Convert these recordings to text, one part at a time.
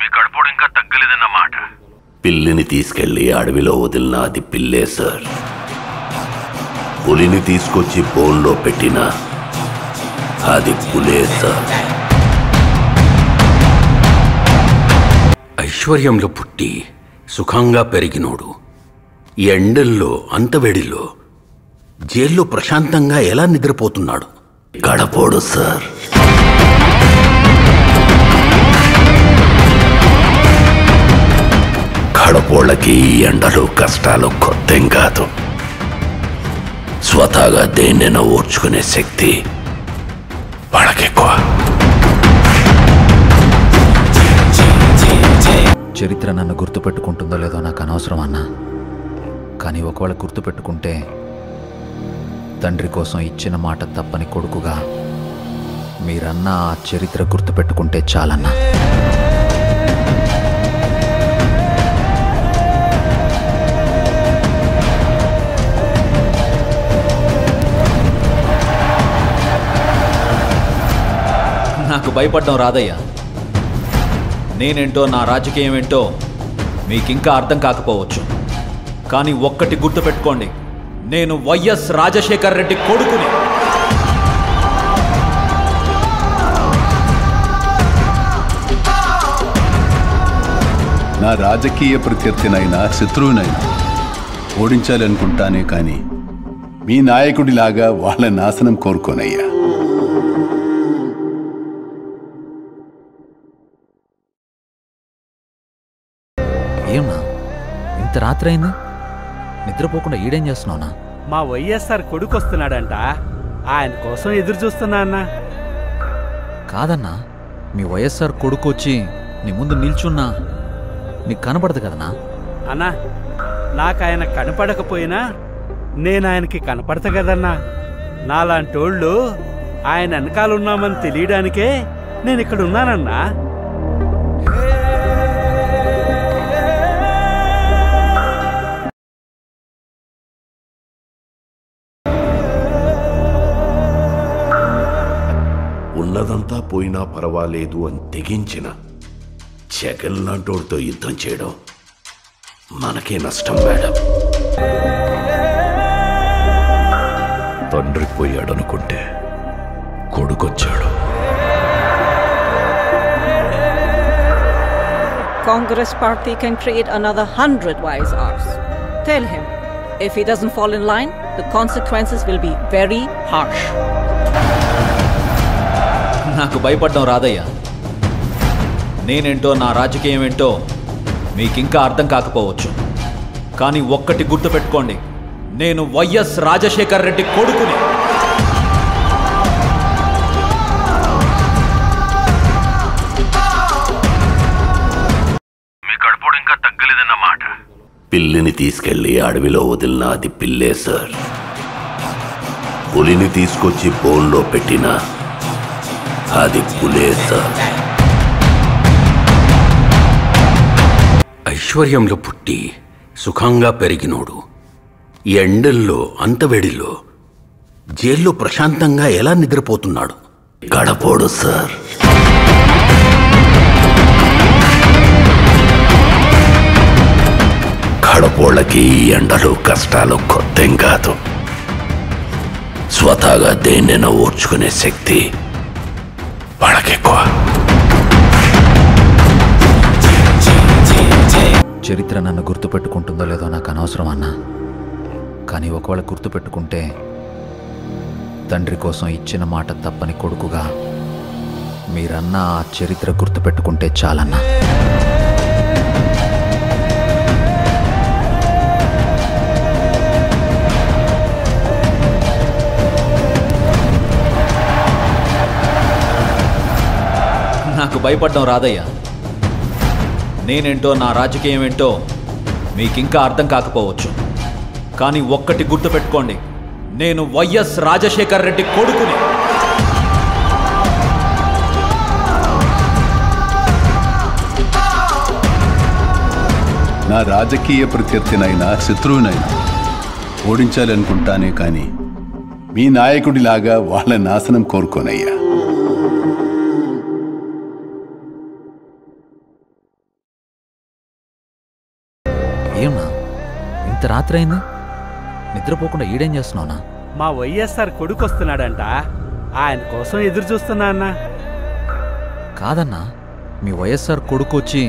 మీ కడుపుడు ఇంకా తగ్గలేదన్నమాట. పిల్లిని తీసుకెళ్లి అడవిలో వదిలిన అది పిల్లే సార్. పులిని తీసుకొచ్చి బోన్లో పెట్టిన అది పులే సార్. ఐశ్వర్యంలో పుట్టి సుఖంగా పెరిగినోడు ఈ ఎండల్లో అంతవేడిలో జైల్లో ప్రశాంతంగా ఎలా నిద్రపోతున్నాడు? గడపోడు సార్. గడపోళ్ళకి ఈ ఎండలు కష్టాలు కొత్తేం కాదు. స్వతహాగా దేన్నైనా ఓర్చుకునే శక్తి వాళ్ళకెక్కువ. చరిత్ర నన్ను గుర్తుపెట్టుకుంటుందో లేదో నాకు అనవసరం అన్నా. కానీ ఒకవేళ గుర్తుపెట్టుకుంటే తండ్రి కోసం ఇచ్చిన మాట తప్పని కొడుకుగా మీరన్నా ఆ చరిత్ర గుర్తుపెట్టుకుంటే చాలన్నా. నాకు భయపడడం రాదయ్యా. నేనేంటో నా రాజకీయం ఏంటో మీకింకా అర్థం కాకపోవచ్చు. కానీ ఒక్కటి గుర్తుపెట్టుకోండి, నేను వైఎస్ రాజశేఖర్ రెడ్డి కొడుకుని. నా రాజకీయ ప్రత్యర్థినైనా శత్రువునైనా ఓడించాలనుకుంటానే కానీ మీ నాయకుడిలాగా వాళ్ళ నాశనం కోరుకోనయ్యా. ఏమన్నా ఇంత రాత్రి అయింది, నిద్రపోకుండా ఈడేం చేస్తున్నావునా? మా వైఎస్ఆర్ కొడుకు వస్తున్నాడంట, ఆయన కోసం ఎదురు చూస్తున్నా అన్నా. కాదన్నా, మీ వైఎస్ఆర్ కొడుకు వచ్చి నీ ముందు నిల్చున్నా నీకు కనపడదు కదన్నా? అన్నా, నాకు ఆయన కనపడకపోయినా నేను ఆయనకి కనపడతా కదన్నా. నాలాంటోళ్ళు ఆయన వెనకాలన్నామని తెలియడానికే నేను ఇక్కడ ఉన్నానన్నా. ఉన్నదంతా పోయినా పర్వాలేదు అని తెగించిన జగన్ లాంటోడితో యుద్ధం చేయడం మనకే నష్టం మేడం. తండ్రి పోయాడనుకుంటే కొడుకొచ్చాడు. Congress party can create another 100 YSRs. Tell him, if he doesn't fall in line, the consequences will be very harsh. నాకు భయపడడం రాదయ్యా. నేనేంటో నా రాజకీయం ఏంటో మీకింకా అర్థం కాకపోవచ్చు. కానీ ఒక్కటి గుర్తుపెట్టుకోండి, నేను వైఎస్ రాజశేఖర్ రెడ్డి కొడుకుని. మీ కడుపుడు ఇంకా తగ్గలేదన్నమాట. పిల్లిని తీసుకెళ్లి అడవిలో వదిలిన అది పిల్లే సార్. పులిని తీసుకొచ్చి బోన్లో పెట్టిన అది పులే సార్. ఐశ్వర్యంలో పుట్టి సుఖంగా పెరిగినోడు ఈ ఎండల్లో అంతవేడిలో జైల్లో ప్రశాంతంగా ఎలా నిద్రపోతున్నాడు? గడపోడు సార్. గడపోళ్ళకి ఈ ఎండలు కష్టాలు కొత్తేం కాదు. స్వతహాగా దేన్నైనా ఓర్చుకునే శక్తి వాళ్ళకెక్కువ. చరిత్ర నన్ను గుర్తుపెట్టుకుంటుందో లేదో నాకు అనవసరం అన్నా. కానీ ఒకవేళ గుర్తుపెట్టుకుంటే తండ్రి కోసం ఇచ్చిన మాట తప్పని కొడుకుగా మీరన్నా ఆ చరిత్ర గుర్తుపెట్టుకుంటే చాలన్నా. నాకు భయపడడం రాదయ్యా. నేనేంటో నా రాజకీయం ఏంటో మీకింకా అర్థం కాకపోవచ్చు. కానీ ఒక్కటి గుర్తుపెట్టుకోండి, నేను వైఎస్ రాజశేఖర్ రెడ్డి కొడుకుని. నా రాజకీయ ప్రత్యర్థినైనా శత్రువునైనా ఓడించాలనుకుంటానే కానీ మీ నాయకుడిలాగా వాళ్ళ నాశనం కోరుకోనయ్యా. ఏమన్నా ఇంత రాత్రి అయింది, నిద్రపోకుండా ఈడేం చేస్తున్నావునా? మా వైఎస్ఆర్ కొడుకు వస్తున్నాడంట, ఆయన కోసం ఎదురు చూస్తున్నా అన్నా. కాదన్నా, మీ వైఎస్ఆర్ కొడుకు వచ్చి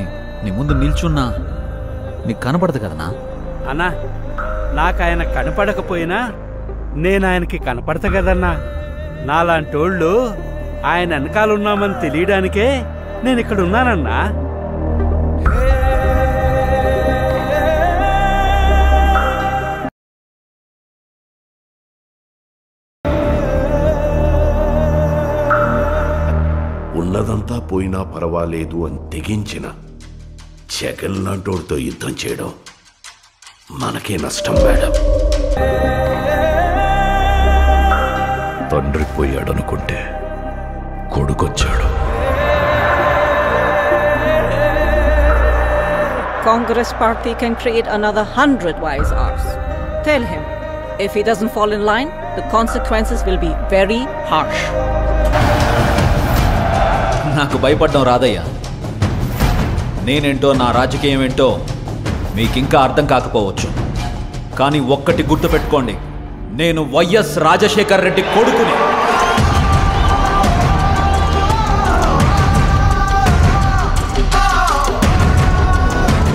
నీ ముందు నిల్చున్నా నీకు కనపడదు కదనా? అన్నా, నాకు ఆయన కనపడకపోయినా నేను ఆయనకి కనపడతా కదన్నా. నాలాంటోళ్ళు ఆయన వెనకాలన్నామని తెలియడానికే నేను ఇక్కడ ఉన్నానన్నా. ఉన్నదంతా పోయినా పర్వాలేదు అని తెగించిన జగన్ లాంటోడితో యుద్ధం చేయడం మనకే నష్టం మేడం. తండ్రి పోయాడనుకుంటే కొడుకొచ్చాడు. Congress party can create another 100 YSRs. Tell him, if he doesn't fall in line, the consequences will be very harsh. నాకు భయపడడం రాదయ్యా. నేనేంటో, నా రాజకీయం ఏంటో మీకింకా అర్థం కాకపోవచ్చు. కానీ ఒక్కటి గుర్తుపెట్టుకోండి, నేను వైఎస్ రాజశేఖర్ రెడ్డి కొడుకుని.